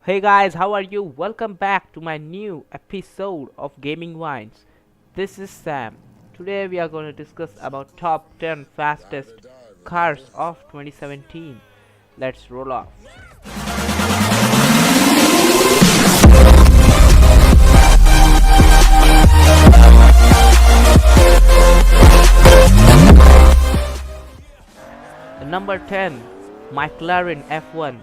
Hey guys, how are you? Welcome back to my new episode of Gaming Wines. This is Sam. Today we are going to discuss about top 10 fastest cars of 2017. Let's roll off. The number 10, McLaren F1.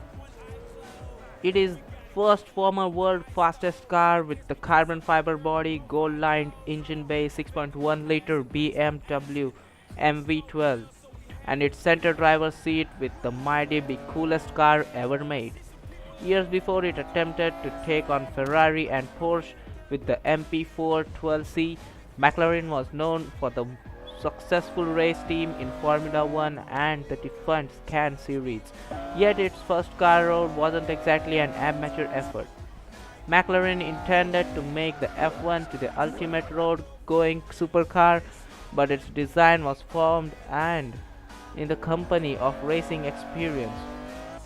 It is first former world fastest car with the carbon fiber body, gold lined engine bay, 6.1 liter BMW MV12, and its center driver's seat with the mighty be coolest car ever made. Years before it attempted to take on Ferrari and Porsche with the MP4 12C, McLaren was known for the successful race team in Formula One and the defunct Can series. Yet its first car road wasn't exactly an amateur effort. McLaren intended to make the F1 to the ultimate road-going supercar, but its design was formed and in the company of racing experience.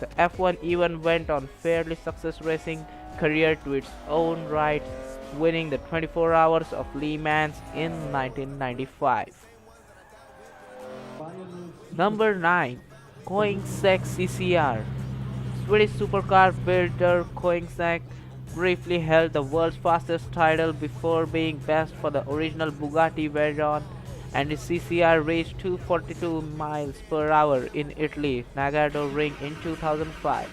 The F1 even went on fairly successful racing career to its own right, winning the 24 Hours of Le Mans in 1995. Number 9, Koenigsegg CCR. Swedish supercar builder Koenigsegg briefly held the world's fastest title before being best for the original Bugatti Veyron, and its CCR reached 242 miles per hour in Italy Nagano Ring in 2005.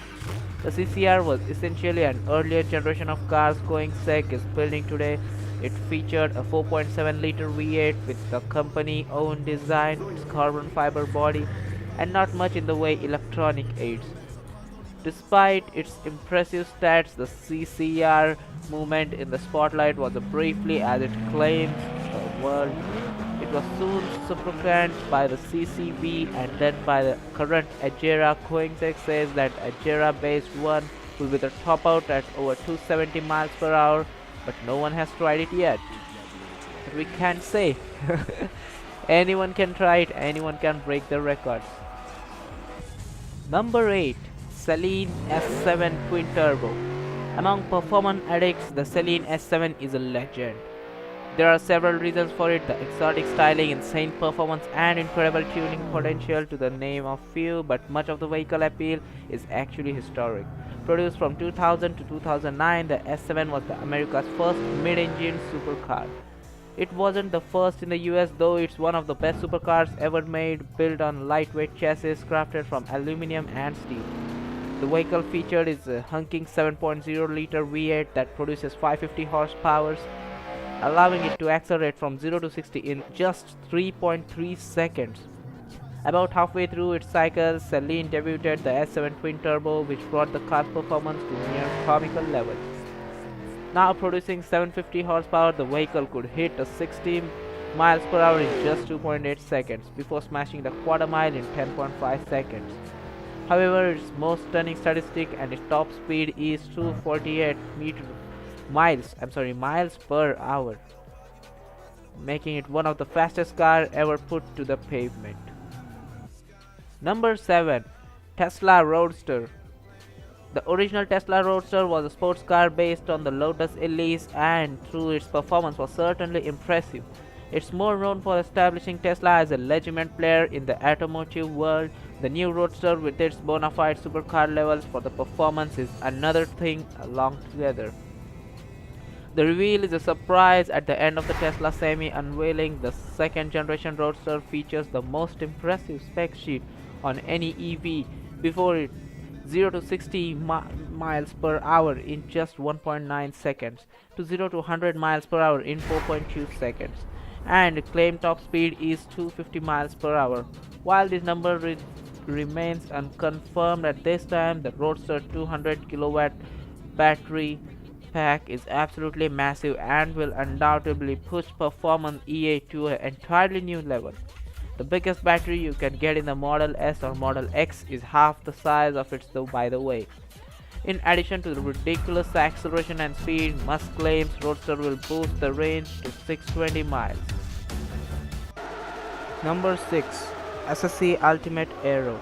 The CCR was essentially an earlier generation of cars Koenigsegg is building today. It featured a 4.7-liter V8 with the company-owned design, its carbon fiber body, and not much in the way electronic aids. Despite its impressive stats, the CCR movement in the spotlight was briefly as it claims the world. It was soon supercranked by the CCV and then by the current Agera. Koenigsegg says that Agera-based one will be the top out at over 270 miles per hour, but no one has tried it yet. But we can't say. Anyone can try it, anyone can break the records. Number 8, Saleen S7 Twin Turbo. Among performance addicts, the Saleen S7 is a legend. There are several reasons for it: the exotic styling, insane performance, and incredible tuning potential, to the name of few, but much of the vehicle appeal is actually historic. Produced from 2000 to 2009, the S7 was America's first mid-engine supercar. It wasn't the first in the US, though it's one of the best supercars ever made, built on lightweight chassis crafted from aluminum and steel. The vehicle featured is a hunking 7.0-liter V8 that produces 550 horsepower, allowing it to accelerate from 0 to 60 in just 3.3 seconds. About halfway through its cycle, Saleen debuted the S7 Twin Turbo, which brought the car's performance to near comical levels. Now producing 750 horsepower, the vehicle could hit a 60 miles per hour in just 2.8 seconds before smashing the quarter mile in 10.5 seconds. However, its most stunning statistic and its top speed is 248 miles per hour, making it one of the fastest cars ever put to the pavement. Number 7, Tesla Roadster. The original Tesla Roadster was a sports car based on the Lotus Elise, and through its performance was certainly impressive. It's more known for establishing Tesla as a legitimate player in the automotive world. The new Roadster, with its bona fide supercar levels for the performance, is another thing altogether. The reveal is a surprise at the end of the Tesla Semi unveiling. The second generation Roadster features the most impressive spec sheet on any EV before it 0 to 60 miles per hour in just 1.9 seconds, to 0 to 100 miles per hour in 4.2 seconds, and claimed top speed is 250 miles per hour. While this number remains unconfirmed at this time, the Roadster 200 kilowatt battery pack is absolutely massive and will undoubtedly push performance EA to an entirely new level. The biggest battery you can get in the Model S or Model X is half the size of it, though, by the way. In addition to the ridiculous acceleration and speed, Musk claims Roadster will boost the range to 620 miles. Number 6, SSC Ultimate Aero.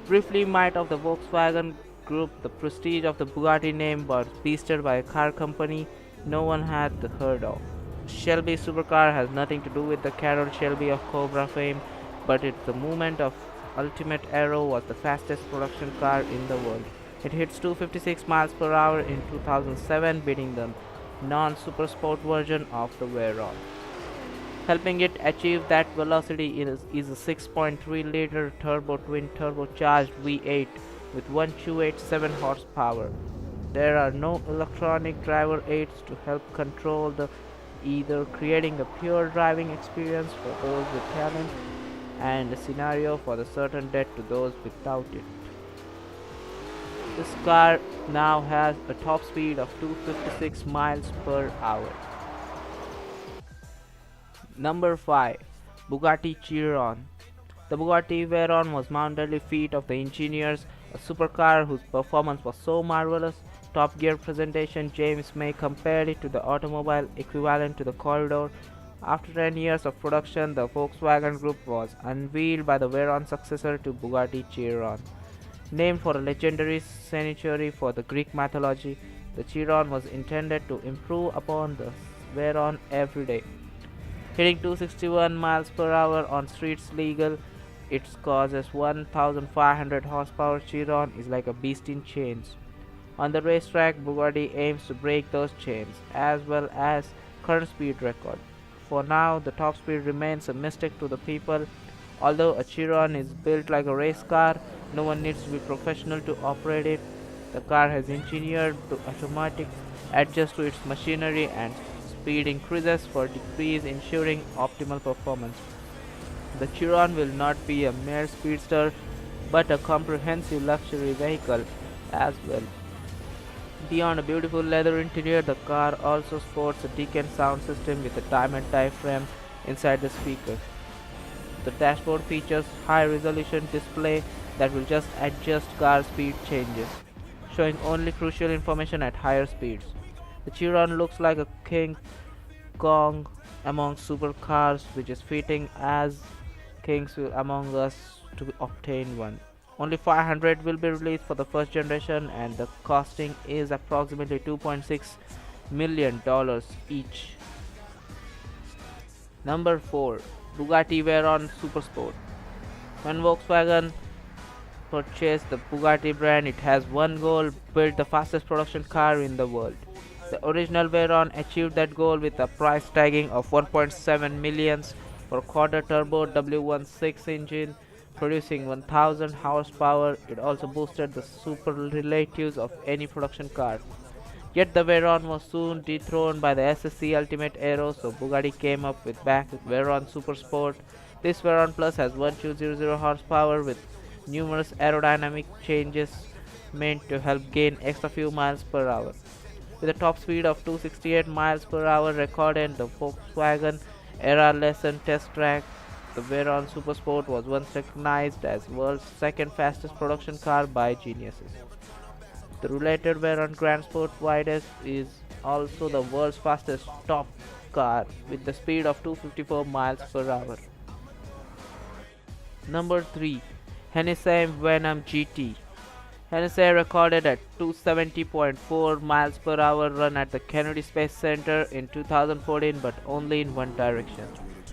Briefly, might of the Volkswagen group, the prestige of the Bugatti name was boosted by a car company no one had heard of. Shelby supercar has nothing to do with the Carroll Shelby of Cobra fame, but at the moment of Ultimate Aero was the fastest production car in the world. It hits 256 miles per hour in 2007, beating the non-supersport version of the Veyron. Helping it achieve that velocity is a 6.3-liter turbo twin turbocharged V8 with 1287 horsepower. There are no electronic driver aids to help control the either, creating a pure driving experience for those with talent and a scenario for the certain death to those without it. This car now has a top speed of 256 miles per hour. Number 5. Bugatti Chiron. The Bugatti Veyron was mounted feat of the engineers, a supercar whose performance was so marvelous. Top Gear presentation James May compared it to the automobile equivalent to the Corridor. After 10 years of production, the Volkswagen Group was unveiled by the Veyron successor to Bugatti Chiron. Named for a legendary century for the Greek mythology, the Chiron was intended to improve upon the Veyron every day. Hitting 261 miles per hour on streets legal, it causes 1500 horsepower. Chiron is like a beast in chains. On the racetrack, Bugatti aims to break those chains, as well as current speed record. For now, the top speed remains a mystic to the people. Although a Chiron is built like a race car, no one needs to be professional to operate it. The car has engineered to automatic adjust to its machinery and speed increases for decrease, ensuring optimal performance. The Chiron will not be a mere speedster, but a comprehensive luxury vehicle as well. Beyond a beautiful leather interior, the car also sports a decent sound system with a diamond diaphragm inside the speaker. The dashboard features high-resolution display that will just adjust car speed changes, showing only crucial information at higher speeds. The Chiron looks like a King Kong among supercars, which is fitting as kings will among us to obtain one. Only 500 will be released for the first generation, and the costing is approximately $2.6 million each. Number 4. Bugatti Veyron Supersport. When Volkswagen purchased the Bugatti brand, it has one goal: build the fastest production car in the world. The original Veyron achieved that goal with a price tagging of 1.7 million for quad turbo W16 engine producing 1000 horsepower. It also boosted the superlatives of any production car. Yet the Veyron was soon dethroned by the SSC Ultimate Aero, so Bugatti came up with Veyron Supersport. This Veyron Plus has 1200 horsepower with numerous aerodynamic changes meant to help gain extra few miles per hour. With a top speed of 268 miles per hour recorded in the Volkswagen Era Lesson test track, the Veyron Supersport was once recognized as world's second fastest production car by geniuses. The related Veyron Grand Sport Vides is also the world's fastest top car with the speed of 254 miles per hour. Number 3. Hennessey Venom GT. Hennessey recorded at 270.4 miles per hour run at the Kennedy Space Center in 2014, but only in one direction.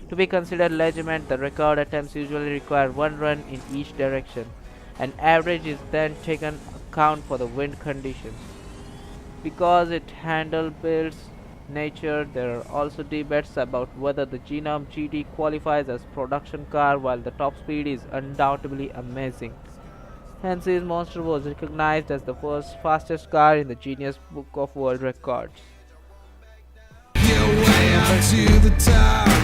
To be considered legitimate, the record attempts usually require one run in each direction. An average is then taken account for the wind conditions. Because it handles builds nature, there are also debates about whether the Genome GT qualifies as production car, while the top speed is undoubtedly amazing. Hennessey's monster was recognized as the first fastest car in the Guinness Book of World Records.